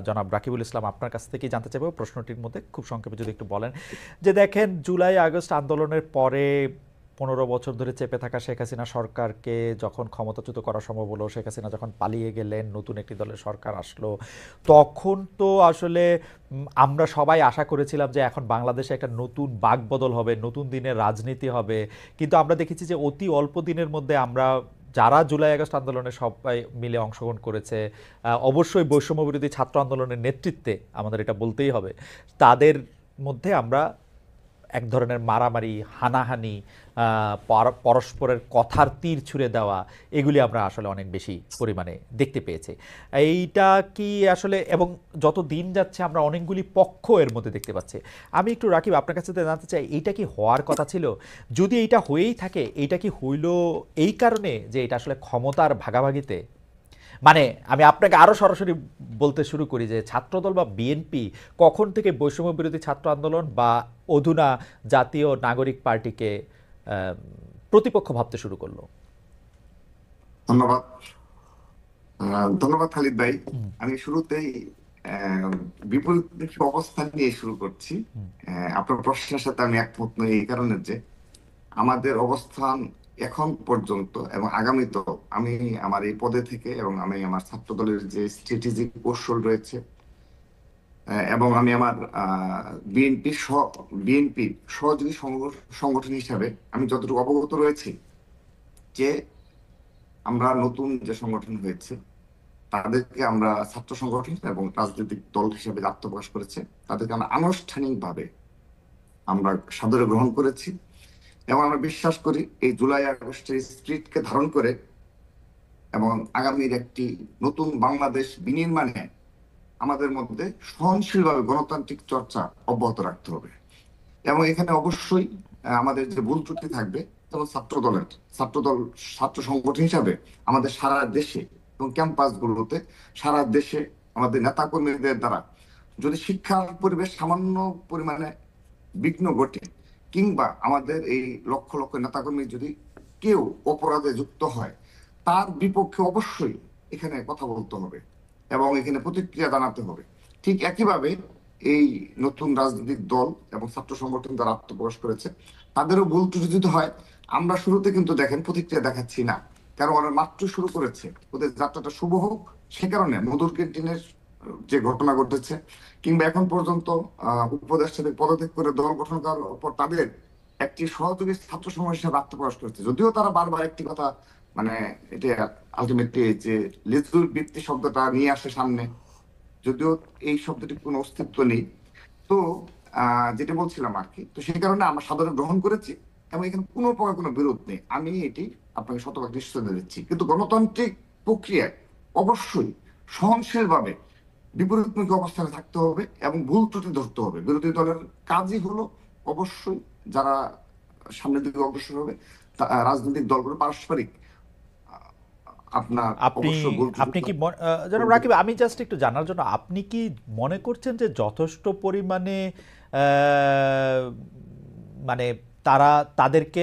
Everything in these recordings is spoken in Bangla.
জনাব রাকিবুল ইসলাম, আপনার কাছ থেকেই জানতে চাইবো প্রশ্নটির মধ্যে খুব সংক্ষেপে যদি একটু বলেন যে দেখেন জুলাই আগস্ট আন্দোলনের পরে 15 বছর ধরে চেপে থাকা শেখ হাসিনা সরকারকে যখন ক্ষমতাচ্যুত করা সম্ভব হলো, শেখ হাসিনা যখন পালিয়ে গেলেন, নতুন একটি দলের সরকার আসলো, তখন তো আসলে আমরা সবাই আশা করেছিলাম যে এখন বাংলাদেশে একটা নতুন বাকবদল হবে, নতুন দিনের রাজনীতি হবে। কিন্তু আমরা দেখেছি যে অতি অল্প দিনের মধ্যে আমরা যারা জুলাই আগস্ট আন্দোলনে সবাই মিলে অংশগ্রহণ করেছে, অবশ্যই বৈষম্য বিরোধী ছাত্র আন্দোলনের নেতৃত্বে আমাদের এটা বলতেই হবে, তাদের মধ্যে আমরা এক ধরনের মারামারি, হানাহানি, পরস্পরের কথার তীর ছুঁড়ে দেওয়া, এগুলি আমরা আসলে অনেক বেশি পরিমাণে দেখতে পেয়েছি। এইটা কি আসলে, এবং যত দিন যাচ্ছে আমরা অনেকগুলি পক্ষ এর মধ্যে দেখতে পাচ্ছি। আমি একটু রাকিব আপনার কাছে জানতে চাই, এইটা কি হওয়ার কথা ছিল? যদি এইটা হয়েই থাকে, এইটা কি হইল এই কারণে যে এটা আসলে ক্ষমতার ভাগাভাগিতে? মানে আমি আপনাকে আরো সরাসরি বলতে শুরু করি যে ছাত্রদল বা বিএনপি কখন থেকে বৈষম্য বিরোধী ছাত্র আন্দোলন বা অধুনা জাতীয় নাগরিক পার্টিকে প্রতিপক্ষ ভাবতে শুরু করলো? ধন্যবাদ। ধন্যবাদ খালিদ ভাই। আমি শুরুতেই বিপরীতমুখী অবস্থান নিয়ে শুরু করছি। আপনার প্রশ্নের সাথে আমি একমত নই এই কারণে যে আমাদের অবস্থান এখন পর্যন্ত এবং আগামীতেও আমি আমার এই পদে থেকে এবং আমি আমার ছাত্র দলের যে স্ট্র্যাটেজিক কৌশল রয়েছে এবং আমি আমার বিএনপি সহযোগী সংগঠন হিসাবে আমি যতটুকু অবগত রয়েছি যে আমরা নতুন যে সংগঠন হয়েছে তাদেরকে আমরা ছাত্র সংগঠন এবং রাজনৈতিক দল হিসেবে আত্মপ্রকাশ করেছে, তাদেরকে আমরা আনুষ্ঠানিকভাবে আমরা সাদরে গ্রহণ করেছি এবং আমরা বিশ্বাস করি এই জুলাই আগস্টের স্পিরিটকে ধারণ করে এবং আগামীর একটি নতুন বাংলাদেশ বিনির্মাণে আমাদের মধ্যে সহনশীলভাবে গণতান্ত্রিক চর্চা অব্যাহত রাখতে হবে। এবং এখানে অবশ্যই আমাদের যে ভুল ত্রুটি থাকবে, যেমন ছাত্র সংগঠন হিসাবে আমাদের সারা দেশে এবং ক্যাম্পাসগুলোতে সারা দেশে আমাদের নেতাকর্মীদের দ্বারা যদি শিক্ষার পরিবেশ সামান্য পরিমাণে বিঘ্ন ঘটে কিংবা আমাদের এই লক্ষ লক্ষ নেতাকর্মী যদি কেউ অপরাধে যুক্ত হয়, তার বিপক্ষে অবশ্যই এখানে কথা বলতে হবে এবং এখানে প্রতিক্রিয়া জানাতে হবে। ঠিক একইভাবে এই নতুন রাজনৈতিক দল এবং ছাত্র সংগঠন যারা আত্মপ্রকাশ করেছে তাদেরও ভুল ত্রুটি যদি হয়, আমরা শুরুতে কিন্তু দেখেন প্রতিক্রিয়া দেখাচ্ছি না, কারণ ওরা মাত্র শুরু করেছে, ওদের যাত্রাটা শুভ হোক। সে কারণে মধুর ক্যান্টিনের যে ঘটনা ঘটেছে কিংবা এখন পর্যন্ত উপদেষ্টাদের পদত্যাগ করে দল গঠন করার পর তাদের একটি সহযোগী ছাত্র সমাজ হিসেবে আত্মপ্রকাশ করেছে, যদিও তারা বারবার একটি কথা মানে এটা আলটিমেটলি যে লেজুর বৃত্তি শব্দটা নিয়ে আসে সামনে, যদিও এই শব্দটির কোনো অস্তিত্ব নেই। তো যেটা বলছিলাম আর কি, তো সেই কারণে আমরা সাধারণ গ্রহণ করেছি এবং এখানে কোনো প্রকার কোনো বিরোধ নেই, আমি এটি আপনাকে শতভাগ নিশ্চয়তা দিচ্ছি। কিন্তু গণতান্ত্রিক প্রক্রিয়ায় অবশ্যই সহনশীলভাবে বিপরীতমুখী অবস্থানে থাকতে হবে এবং ভুল ত্রুটি ধরতে হবে। বিরোধী দলের কাজই হলো অবশ্যই যারা সামনের দিকে অগ্রসর হবে রাজনৈতিক দলগুলো পারস্পরিক আপনার আপনি অবশ্য ভুল আপনি কি ত্রুটি জনাব রাকিব, আমি জাস্ট একটু জানার জন্য, আপনি কি মনে করছেন যে যথেষ্ট পরিমাণে মানে তাদেরকে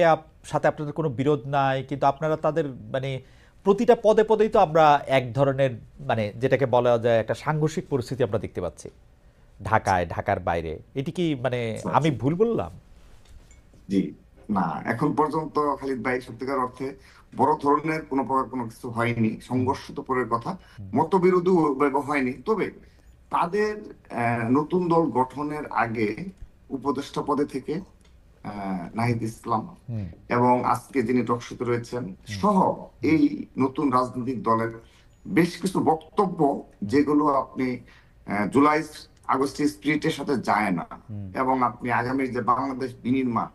সাথে আপনাদের কোনো বিরোধ নাই, কিন্তু আপনারা তাদের মানে প্রতিটা পদে পদেই তো আমরা এক ধরনের মানে যেটাকে বলা যায় একটা সাংঘর্ষিক পরিস্থিতি আমরা দেখতে পাচ্ছি ঢাকায়, ঢাকার বাইরে? এটি কি মানে আমি ভুল বললাম? জি না, এখন পর্যন্ত খালিদ ভাই সত্যিকার অর্থে বড় ধরনের কোনো প্রকার কোনো কিছু হয়নি। সংঘর্ষ তো পরের কথা, মতবিরোধও হয়নি। তবে তাদের নতুন দল গঠনের আগে উপদেষ্টা পদে থেকে নাহিদ ইসলাম এবং আজকে যিনি টকশোতে রয়েছেন সহ এই নতুন রাজনৈতিক দলের বেশ কিছু বক্তব্য যেগুলো আপনি জুলাই আগস্টের স্পিরিটের সাথে যায় না এবং আপনি আগামী যে বাংলাদেশ বিনির্মাণ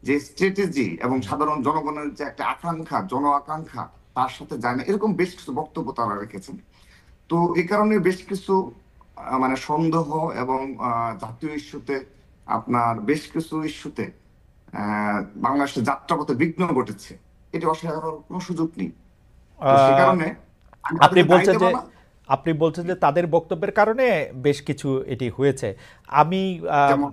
যে স্ট্র্যাটেজি এবং সাধারণ জনগণের যে একটা আকাঙ্ক্ষা, জন আকাঙ্ক্ষা, তার সাথে যায় না, এরকম বেশ কিছু বক্তব্য তারা রেখেছেন। তো এই কারণে বেশ কিছু মানে সন্দেহ এবং জাতীয় ইস্যুতে আপনার বেশ কিছু ইস্যুতে বাংলাদেশের যাত্রাপথে বিঘ্ন ঘটেছে, এটি অস্বীকার করার কোনো সুযোগ নেই। তো সে কারণে আমি আপনি তাদেরকে দায়ী বলছেন দেব যে না। আপনি বলছেন যে তাদের বক্তব্যের কারণে বেশ কিছু এটি হয়েছে। আমি যেমন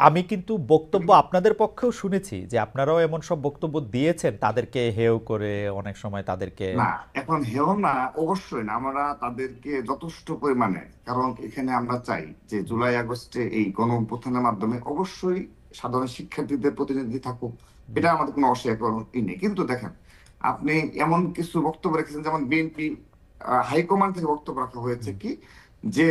আমি কিন্তু বক্তব্য আপনাদের পক্ষেও শুনেছি যে আপনারাও এমন সব বক্তব্য দিয়েছেন তাদেরকে হেয় করে, অনেক সময় তাদেরকে। না, এখন হেও না, অবশ্যই না, আমরা তাদেরকে যথেষ্ট পরিমাণে, কারণ এখানে আমরা চাই যে জুলাই আগস্টে এই গণ অভ্যুত্থানের মাধ্যমে অবশ্যই সাধারণ শিক্ষার্থীদের প্রতিনিধি থাকুক, এটা আমাদের কোনো অস্বীকারই নেই। কিন্তু দেখেন, আপনি এমন কিছু বক্তব্য রেখেছেন, যেমন বিএনপি হাইকমান্ড থেকে বক্তব্য রাখা হয়েছে কি, যে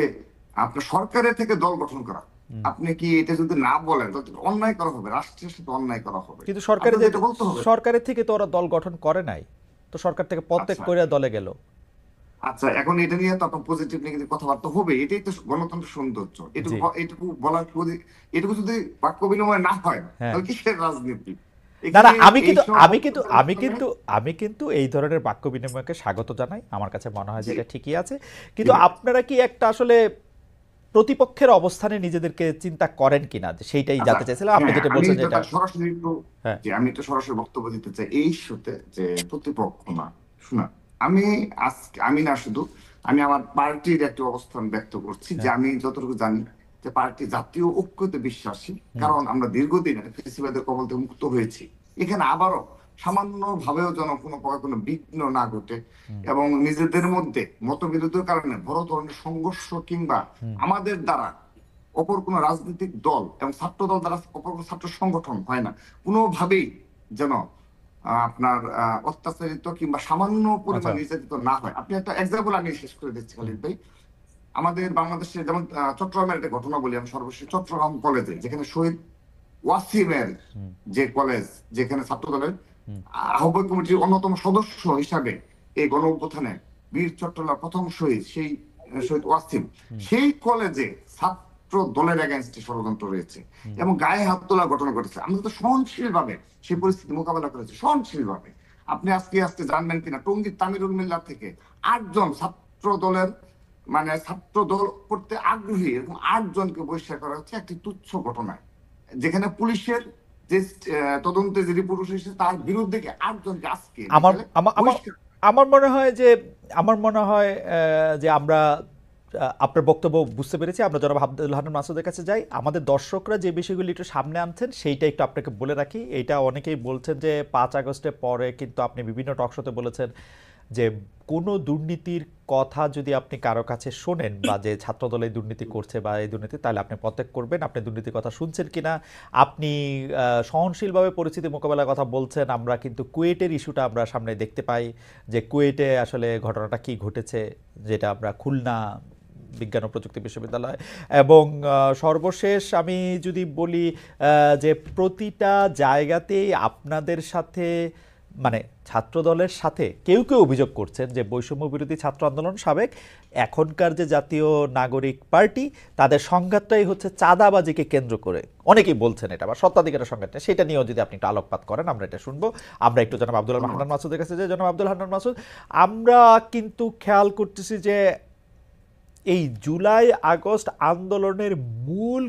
আপনার সরকারের থেকে দল গঠন করা। আপনি কি এটা যদি না বলেন তাহলে অন্যায় করা হবে, রাষ্ট্রের সাথে অন্যায় করা হবে, কিন্তু সরকারে আপনাদের এটা বলতে হবে। সরকারের থেকে তো ওরা দল গঠন করে নাই, তো সরকার থেকে পদত্যাগ আচ্ছা, করে দলে গেল। আচ্ছা, এখন এটা নিয়ে তো আপনার পজিটিভ নেগেটিভ কথাবার্তা হবে, এটাই তো গণতন্ত্রের সৌন্দর্য। এটুকু জি। এটুকু বলার এটুকু যদি বাক্য বিনিময় না হয় হ্যাঁ। তাহলে কিসের রাজনীতি না না, এখানে? আমি কিন্তু এইসব আমি কিন্তু বক্তব্যের আমি মাধ্যমে কিন্তু আমি কিন্তু এই ধরনের বাক্য বিনিময়কে স্বাগত জানাই। আমার কাছে মনে হয় যে জি, এটা ঠিকই আছে। কিন্তু ঠিক আছে। আপনারা কি একটা আসলে প্রতিপক্ষের অবস্থানে নিজেদেরকে চিন্তা করেন কিনা, যে সেইটাই আচ্ছা, জানতে চাইছিলাম। আপনি হ্যাঁ, যেটা আমি বলছেন যে এটা। ব্যাপার সরাসরি একটু, হ্যাঁ। যে আমি একটু সরাসরি বক্তব্য দিতে চাই এই ইস্যুতে, যে প্রতিপক্ষ না, শোনা, আমি আজকে, আমি না শুধু, আমি আমার পার্টির একটি অবস্থান ব্যক্ত করছি, যে হ্যাঁ। আমি যতটুকু জানি যে পার্টি জাতীয় ঐক্যতে বিশ্বাসী, হুম। কারণ আমরা দীর্ঘদিন ফেসিবাদের কবল থেকে মুক্ত হয়েছি। এখানে আবারও সামান্য ভাবেও যেন কোনো প্রকার কোনো বিঘ্ন না ঘটে, হুম। এবং নিজেদের মধ্যে মতবিরোধের কারণে বড় ধরনের সংঘর্ষ কিংবা হুম। আমাদের দ্বারা অপর কোনো রাজনৈতিক দল এবং ছাত্র দল দ্বারা অপর কোনো ছাত্র সংগঠন হয় না, কোনোভাবেই যেন আপনার অত্যাচারিত কিংবা সামান্য আচ্ছা। পরিমাণ নির্যাতিত না হয়। আপনি একটা এক্সাম্পল আমি শেষ করে দিচ্ছি হুম। খালিদ ভাই। আমাদের বাংলাদেশে যেমন চট্টগ্রামের একটা ঘটনা বলি আমি সর্বশেষ। চট্টগ্রাম কলেজে, যেখানে শহীদ ওয়াসিমের হুম। যে কলেজ, যেখানে ছাত্র দলের হুম। আহ্বায়ক কমিটির অন্যতম সদস্য হিসাবে এই গণ অভ্যুত্থানে বীর চট্টলার প্রথম শহীদ, সেই শহীদ ওয়াসিম, হুম। সেই কলেজে ছাত্র দলের এগেনস্টে ষড়যন্ত্র রয়েছে হুম। এবং গায়ে হাত তোলার ঘটনা ঘটেছে। আমরা তো সহনশীল ভাবে সেই পরিস্থিতি মোকাবেলা করেছি, সহনশীল ভাবে। আপনি আজকে আজকে জানবেন কিনা, টঙ্গীর তামিরুল মিল্লাত থেকে 8জন ছাত্র দলের, মানে ছাত্র দল করতে আগ্রহী এরকম 8জনকে বহিষ্কার করা হচ্ছে একটি তুচ্ছ ঘটনায়, যেখানে পুলিশের যে তদন্তে যে রিপোর্ট এসেছে তার বিরুদ্ধে 8জনকে আজকে আমার বিকালে আমার আমার বহিষ্কার। আমার মনে হয় যে আমার মনে হয় যে আমরা আপনার বক্তব্য বুঝতে পেরেছি। আমরা জনাব আব্দুল হান্নান মাসুদের কাছে যাই। আমাদের দর্শকরা যে বিষয়গুলি একটু সামনে আনছেন সেইটা একটু আপনাকে বলে রাখি। এইটা অনেকেই বলছেন যে 5 আগস্টের পরে কিন্তু আপনি বিভিন্ন টকশোতে বলেছেন যে কোনো দুর্নীতির কথা যদি আপনি কারো কাছে শোনেন, বা যে ছাত্রদল এই দুর্নীতি করছে বা এই দুর্নীতি, তাহলে আপনি পদত্যাগ করবেন। আপনি দুর্নীতির কথা শুনছেন কিনা, আপনি সহনশীলভাবে পরিস্থিতি মোকাবেলার কথা বলছেন। আমরা কিন্তু কুয়েটের ইস্যুটা আমরা সামনে দেখতে পাই, যে কুয়েটে আসলে ঘটনাটা কি ঘটেছে, যেটা আমরা খুলনা বিজ্ঞান ও প্রযুক্তি বিশ্ববিদ্যালয়। এবং সর্বশেষ আমি যদি বলি যে প্রতিটা জায়গাতেই আপনাদের সাথে, মানে ছাত্রদলের সাথে কেউ কেউ অভিযোগ করছেন যে বৈষম্য বিরোধী ছাত্র আন্দোলন সাবেক, এখনকার যে জাতীয় নাগরিক পার্টি, তাদের সংঘাতটাই হচ্ছে চাঁদাবাজিকে কেন্দ্র করে। অনেকেই বলছেন এটা, বা সত্ত্বাধিকারের সংঘাতটা, সেটা নিয়েও যদি আপনি একটু আলোকপাত করেন আমরা এটা শুনবো। আমরা একটু জনাব আব্দুল ধন্যবাদ। হান্নান মাসুদের কাছে যাই। জনাব আব্দুল হান্নান মাসুদ, আমরা কিন্তু খেয়াল করতেছি যে এই জুলাই আগস্ট আন্দোলনের মূল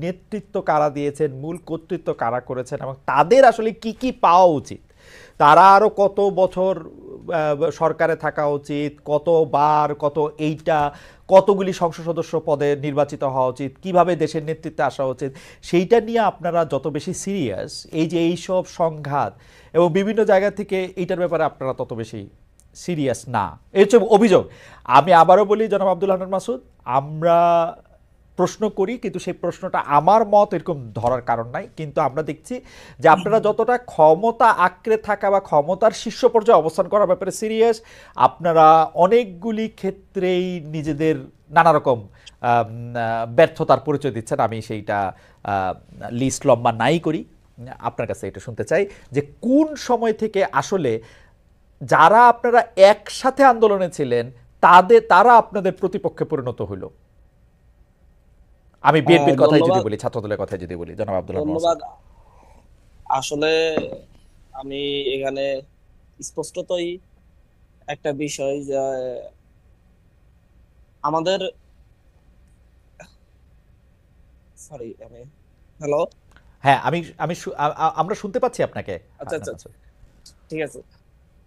নেতৃত্ব কারা দিয়েছেন, মূল কর্তৃত্ব কারা করেছেন, এবং তাদের আসলে কি কি পাওয়া উচিত, তারা আরো কত বছর সরকারে থাকা উচিত, কতবার, এইটা কতগুলি সংসদ সদস্য পদে নির্বাচিত হওয়া উচিত, কিভাবে দেশের নেতৃত্বে আসা উচিত, সেইটা নিয়ে আপনারা যত বেশি সিরিয়াস, এই যে এইসব সংঘাত এবং বিভিন্ন জায়গা থেকে এইটার ব্যাপারে আপনারা তত বেশি সিরিয়াস না, এই হচ্ছে অভিযোগ। আমি আবারও বলি জনাব আব্দুল হান্নান মাসুদ, আমরা প্রশ্ন করি, কিন্তু সেই প্রশ্নটা আমার মত এরকম ধরার কারণ নাই, কিন্তু আমরা দেখছি যে আপনারা যতটা ক্ষমতা আঁকড়ে থাকা বা ক্ষমতার শীর্ষ পর্যায়ে অবস্থান করার ব্যাপারে সিরিয়াস, আপনারা অনেকগুলি ক্ষেত্রেই নিজেদের নানা রকম ব্যর্থতার পরিচয় দিচ্ছেন। আমি সেইটা লিস্ট লম্বা নাই করি, আপনার কাছে এটা শুনতে চাই যে কোন সময় থেকে আসলে যারা আপনারা একসাথে আন্দোলনে ছিলেন তারা আপনাদের প্রতিপক্ষে পরিণত হইল। আমি বিএনপির কথাই যদি ধন্যবাদ। বলি, ছাত্রদলের কথাই যদি বলি, জনাব আব্দুল হান্নান মাসুদ। ধন্যবাদ। আসলে আমি এখানে স্পষ্টতই একটা বিষয় যে আমাদের, সরি, আমি, হ্যালো, হ্যাঁ, আমি আমি আমরা শুনতে পাচ্ছি আপনাকে। আচ্ছা হান্নান আচ্ছা, মাসুদ। ঠিক আছে।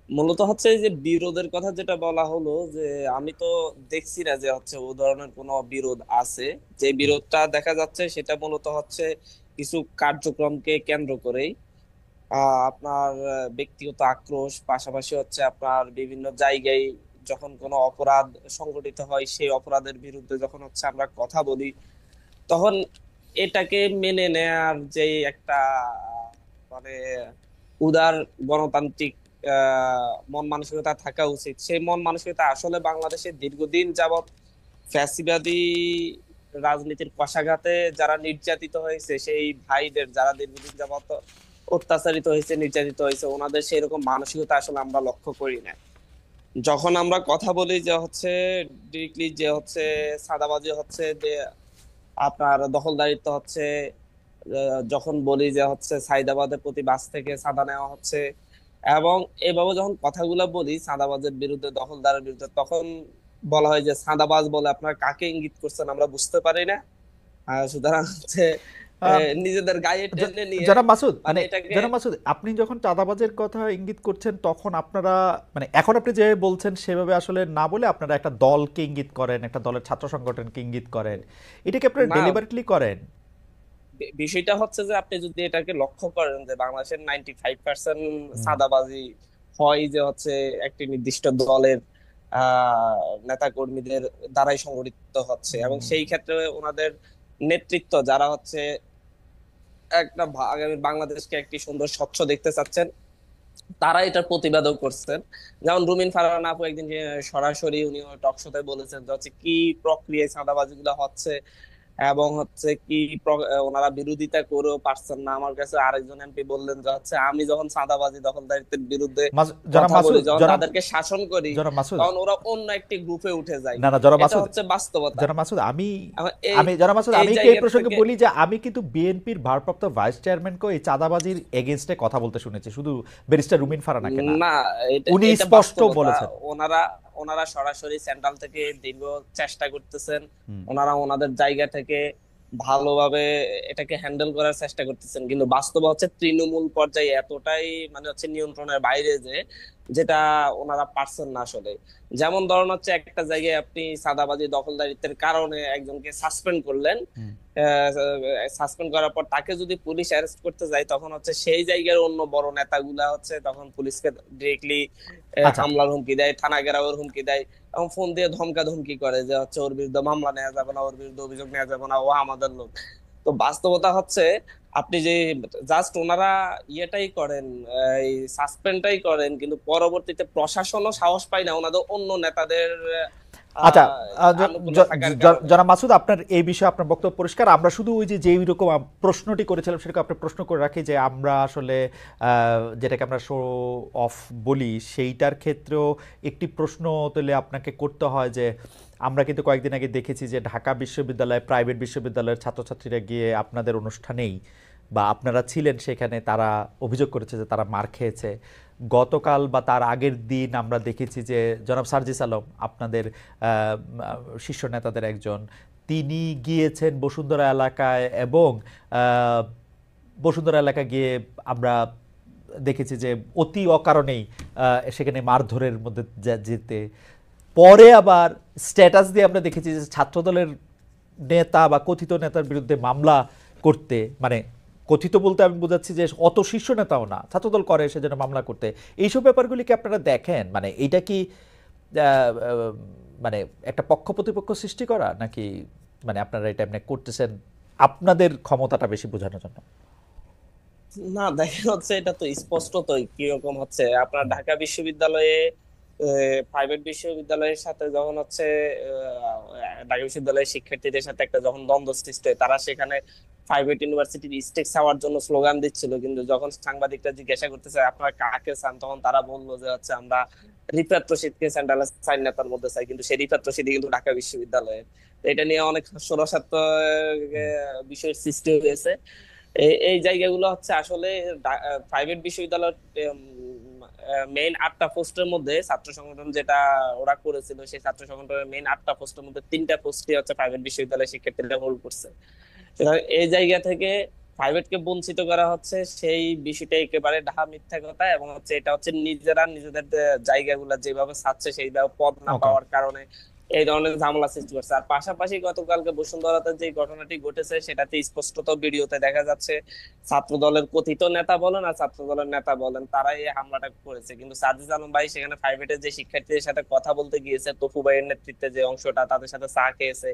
মূলত হচ্ছে এই যে বিরোধের কথা যেটা বলা হলো, যে আমি তো দেখছি না যে হচ্ছে ও ধরনের কোনো বিরোধ আছে। যে হুম, বিরোধটা দেখা যাচ্ছে সেটা মূলত হচ্ছে কিছু কার্যক্রমকে কেন্দ্র করেই। আপনার ব্যক্তিগত আক্রোশ, পাশাপাশি হচ্ছে আপনার বিভিন্ন জায়গায় যখন কোনো অপরাধ সংঘটিত হয় সেই অপরাধের বিরুদ্ধে যখন হচ্ছে আমরা কথা বলি, তখন এটাকে মেনে নেয়ার যে একটা মানে উদার গণতান্ত্রিক মন মানসিকতা থাকা উচিত, সেই মন মানসিকতা আসলে বাংলাদেশে দীর্ঘদিন যাবৎ ফ্যাসিবাদী রাজনীতির কশাঘাতে যারা নির্যাতিত হয়েছে, সেই ভাইদের যারা দীর্ঘদিন যাবৎ অত্যাচারিত হয়েছে, নির্যাতিত হয়েছে, ওনাদের সেরকম মানসিকতা আসলে আমরা লক্ষ্য করি না। যখন আমরা কথা বলি যে হচ্ছে ডিরেক্টলি যে হচ্ছে চাঁদাবাজি হচ্ছে, যে আপনার দখলদারিত্ব হচ্ছে, যখন বলি যে হচ্ছে সাইদাবাদের প্রতি বাস থেকে চাঁদা নেওয়া হচ্ছে, এবং এভাবে যখন কথাগুলো বলি চাঁদাবাজের বিরুদ্ধে, দখলদারের বিরুদ্ধে, তখন বলা হয় যে চাঁদাবাজ বলে আপনারা কাকে ইঙ্গিত করছেন আমরা বুঝতে পারি না। সুতরাং হচ্ছে আহ, নিজেদের গায়ে জ- টেনে নিয়ে জনাব মাসুদ, মানে মানে এটাকে জনাব মাসুদ, আপনি যখন চাঁদাবাজের কথা ইঙ্গিত করছেন তখন আপনারা, মানে এখন আপনি যে বলছেন সেভাবে আসলে না বলে আপনারা একটা দলকে ইঙ্গিত করেন, একটা দলের ছাত্র সংগঠনকে ইঙ্গিত করেন, এটাকে আপনারা না, ডেলিবারেটলি করেন? বিষয়টা হচ্ছে যে আপনি যদি এটাকে লক্ষ্য করেন যে বাংলাদেশের 95% হুম, চাঁদাবাজি হয় যে হচ্ছে একটি নির্দিষ্ট দলের নেতা কর্মীদের দ্বারাই সংগঠিত হচ্ছে, এবং হুম, সেই ক্ষেত্রে ওনাদের নেতৃত্ব যারা হচ্ছে একটা আগামী বাংলাদেশকে একটি সুন্দর স্বচ্ছ দেখতে চাচ্ছেন, তারা এটার প্রতিবাদও করছেন। যেমন রুমিন ফারহান আপু একদিন যে সরাসরি উনি টক শোতে বলেছেন যে হচ্ছে কি প্রক্রিয়ায় চাঁদাবাজি গুলো হচ্ছে, এবং হচ্ছে কি ওনারা বিরোধিতা করেও পারছেন না। আমার কাছে আরেকজন এমপি বললেন যে হচ্ছে আমি যখন চাঁদাবাজি দখলদারিত্বের বিরুদ্ধে জনাব কথা বলি, মাসুদ, যখন জনাব তাদেরকে শাসন করি, জনাব মাসুদ, তখন ওরা অন্য একটি গ্রুপে উঠে যায়। না না জনাব এটা মাসুদ, হচ্ছে বাস্তবতা। জনাব মাসুদ, আমি এখন এই আমি জনাব মাসুদ, এই আমি একটু এই জায়গা প্রসঙ্গে থেকে বলি যে আমি কিন্তু বিএনপির ভারপ্রাপ্ত ভাইস চেয়ারম্যানকে এই চাঁদাবাজির এগেনস্টে কথা বলতে শুনেছি, শুধু ব্যারিস্টার রুমিন ফারানাকে না। না, এটা উনি এটা স্পষ্ট বাস্তবতা। বলেছেন। ওনারা ওনারা সরাসরি সেন্ট্রাল থেকে দীর্ঘ চেষ্টা করতেছেন, হুম, ওনারা ওনাদের জায়গা থেকে ভালোভাবে এটাকে হ্যান্ডেল করার চেষ্টা করতেছেন, কিন্তু বাস্তব হচ্ছে তৃণমূল পর্যায়ে এতটাই মানে হচ্ছে নিয়ন্ত্রণের বাইরে যে যেটা ওনারা পারছেন না আসলে। যেমন ধরুন হচ্ছে একটা জায়গায় আপনি চাঁদাবাজি দখলদারিত্বের কারণে একজনকে সাসপেন্ড করলেন, হুম, সাসপেন্ড করার পর তাকে যদি পুলিশ অ্যারেস্ট করতে যায়, তখন হচ্ছে সেই জায়গার অন্য বড় নেতাগুলা হচ্ছে তখন পুলিশকে ডিরেক্টলি আচ্ছা, হামলার হুমকি দেয়, থানা ঘেরাওয়ের হুমকি দেয়, এবং ফোন দিয়ে ধমকা ধমকি করে যে হচ্ছে ওর বিরুদ্ধে মামলা নেওয়া যাবে না, ওর বিরুদ্ধে অভিযোগ নেওয়া যাবে না, ও আমাদের লোক। তো বাস্তবতা হচ্ছে আপনি যে জাস্ট ওনারা ইয়েটাই করেন, এই সাসপেন্ডটাই করেন, কিন্তু পরবর্তীতে প্রশাসনও সাহস পায় না ওনাদের অন্য নেতাদের আচ্ছা, আনুকূল্য থাকার কারণে। জনাব মাসুদ, আপনার এই বিষয়ে আপনার বক্তব্য পরিষ্কার। আমরা শুধু ওই যে যেই রকম প্রশ্নটি করেছিলাম সেটাকে আপনি প্রশ্ন করে রাখি যে আমরা আসলে যেটাকে আমরা শো অফ বলি, সেইটার ক্ষেত্রেও একটি প্রশ্ন তুলে আপনাকে করতে হয় যে আমরা কিন্তু কয়েকদিন আগে দেখেছি যে ঢাকা বিশ্ববিদ্যালয়, প্রাইভেট বিশ্ববিদ্যালয়ের ছাত্রছাত্রীরা গিয়ে আপনাদের অনুষ্ঠানেই বা আপনারা ছিলেন সেখানে, তারা অভিযোগ করেছে যে তারা মার খেয়েছে। গতকাল বা তার আগের দিন আমরা দেখেছি যে জনাব সার্জিস আলম, আপনাদের শীর্ষ নেতাদের একজন, তিনি গিয়েছেন বসুন্ধরা এলাকায়, এবং আহ, বসুন্ধরা এলাকায় গিয়ে আমরা দেখেছি যে অতি অকারণেই সেখানে মারধরের মধ্যে যেতে, পরে আবার স্ট্যাটাস দিয়ে আমরা দেখেছি যে ছাত্রদলের নেতা বা কথিত নেতার বিরুদ্ধে মামলা করতে, মানে কথিত বলতে আমি বোঝাচ্ছি যে অত শীর্ষ নেতাও না, ছাত্রদল করে সেজন্য মামলা করতে। এইসব ব্যাপারগুলি কি আপনারা দেখেন? মানে এইটা কি মানে একটা পক্ষ প্রতিপক্ষ সৃষ্টি করা, নাকি মানে আপনারা এটা এমনি করতেছেন আপনাদের ক্ষমতাটা বেশি বোঝানোর জন্য? না, দেখেন হচ্ছে এটা তো স্পষ্টতই কিরকম হচ্ছে আপনার হুম, ঢাকা বিশ্ববিদ্যালয়ে প্রাইভেট বিশ্ববিদ্যালয়ের সাথে যখন হচ্ছে ঢাকা বিশ্ববিদ্যালয়ের শিক্ষার্থীদের সাথে একটা যখন দ্বন্দ্ব সৃষ্টি হয়, তারা সেখানে প্রাইভেট ইউনিভার্সিটির স্টেক্স হওয়ার জন্য স্লোগান দিচ্ছিল, কিন্তু যখন সাংবাদিকরা জিজ্ঞাসা করতেছে আপনারা কাকে চান, তখন তারা বললো যে হচ্ছে আমরা রিফাত রশিদকে সেন্ট্রাল সাইন নেতার মধ্যে চাই, কিন্তু সেই রিফাত রশিদই কিন্তু ঢাকা বিশ্ববিদ্যালয়ের। তো এটা নিয়ে অনেক ষড়যন্ত্র হুম, বিষয়ের সৃষ্টি হয়েছে। এই জায়গাগুলো হচ্ছে আসলে প্রাইভেট বিশ্ববিদ্যালয়ের মেইন 8টা পোস্টের মধ্যে ছাত্র সংগঠন যেটা ওরা করেছিল, সেই ছাত্র সংগঠনের মেইন 8টা পোস্টের মধ্যে 3টা পোস্টই হচ্ছে প্রাইভেট বিশ্ববিদ্যালয়ের শিক্ষার্থীরা হোল্ড করছে। সুতরাং এই জায়গা থেকে প্রাইভেটকে বঞ্চিত করা হচ্ছে, সেই বিষয়টা একেবারে ঢাহা মিথ্যা কথা। এবং হচ্ছে এটা হচ্ছে নিজেরা নিজেদের জায়গাগুলো যেভাবে ছাড়ছে সেইভাবে পদ না ওকে। পাওয়ার কারণে এই ধরনের ঝামেলা সৃষ্টি করছে। আর পাশাপাশি গতকালকে বসুন্ধরাতে যে ঘটনাটি ঘটেছে সেটাতে স্পষ্টত ভিডিওতে দেখা যাচ্ছে ছাত্র দলের কথিত নেতা বলেন আর ছাত্র দলের নেতা বলেন তারাই এই হামলাটা করেছে। কিন্তু সাজিদ আলম ভাই সেখানে প্রাইভেটের যে শিক্ষার্থীদের সাথে কথা বলতে গিয়েছে, তফু ভাইয়ের নেতৃত্বে যে অংশটা, তাদের সাথে চা খেয়েছে,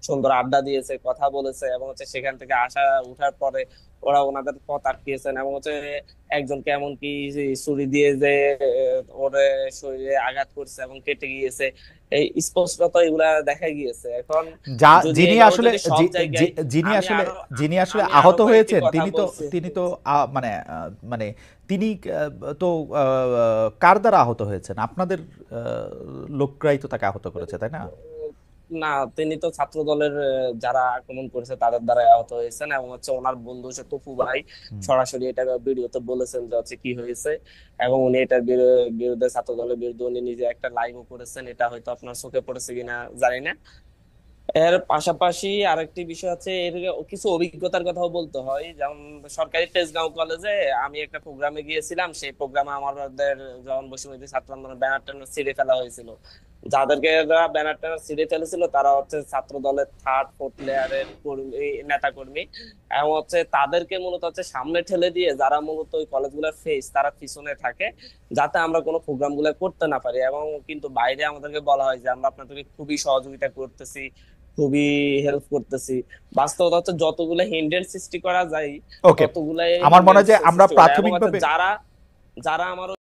সুন্দর আড্ডা দিয়েছে, কথা বলেছে, এবং হচ্ছে সেখান থেকে আসা উঠার পরে ওরা ওনাদের পথ আটকিয়েছেন। এবং হচ্ছে একজনকে এমনকি ছুরি দিয়ে যে ওর শরীরে আঘাত করছে এবং কেটে গিয়েছে। এই স্পষ্টত এগুলা দেখা গিয়েছে। এখন যা যদি যিনি এইভাবে আসলে যদি সব জায়গায়, যিনি আমি আসলে আরো যিনি আসলে আমি আরো আহত কয়েকটি হয়েছেন কথা তিনি বলছি। তো মানে মানে তিনি তো কার দ্বারা আহত হয়েছেন? আপনাদের লোকরাই তো তাকে আহত করেছে, তাই না? না, তিনি তো ছাত্র দলের যারা আক্রমণ করেছে তাদের দ্বারা আহত হয়েছেন। এবং হচ্ছে ওনার বন্ধু হচ্ছে তপু ভাই হুম। সরাসরি এটা ভিডিওতে বলেছেন যে হচ্ছে কি হয়েছে। এবং উনি এটার বিরুদ্ধে, ছাত্র দলের বিরুদ্ধে উনি নিজে একটা লাইভও করেছেন। এটা হয়তো আপনার চোখে পড়েছে কিনা জানি না। এর পাশাপাশি আরেকটি বিষয় আছে, এর কিছু অভিজ্ঞতার কথাও বলতে হয়। যেমন সরকারি তেজগাঁও কলেজে আমি একটা প্রোগ্রামে গিয়েছিলাম। সেই প্রোগ্রামে আমাদের যখন বসুমতী ছাত্র আন্দোলনের ব্যানার টানার ছিঁড়ে ফেলা হয়েছিল, যাদেরকে যারা ব্যানার টানার ছিঁড়ে ফেলেছিল তারা হচ্ছে ছাত্র দলের থার্ড ফোর্থ লেয়ারের কর্মী, নেতা কর্মী। এবং হচ্ছে তাদেরকে মূলত হচ্ছে সামনে ঠেলে দিয়ে যারা মূলত ওই কলেজগুলোর ফেস, তারা পিছনে থাকে যাতে আমরা কোনো প্রোগ্রাম গুলো করতে না পারি। এবং কিন্তু বাইরে আমাদেরকে বলা হয় যে আমরা আপনাদেরকে খুবই সহযোগিতা করতেছি, খুবই হেল্প করতেছি। বাস্তবতা হচ্ছে যতগুলো হিন্ডেন্স সৃষ্টি করা যায় ওকে, ততগুলাই আমার মনে হয় হিন্ডেন্স যে আমরা সৃষ্টি করে। এবং হচ্ছে প্রাথমিকভাবে যারা যারা আমার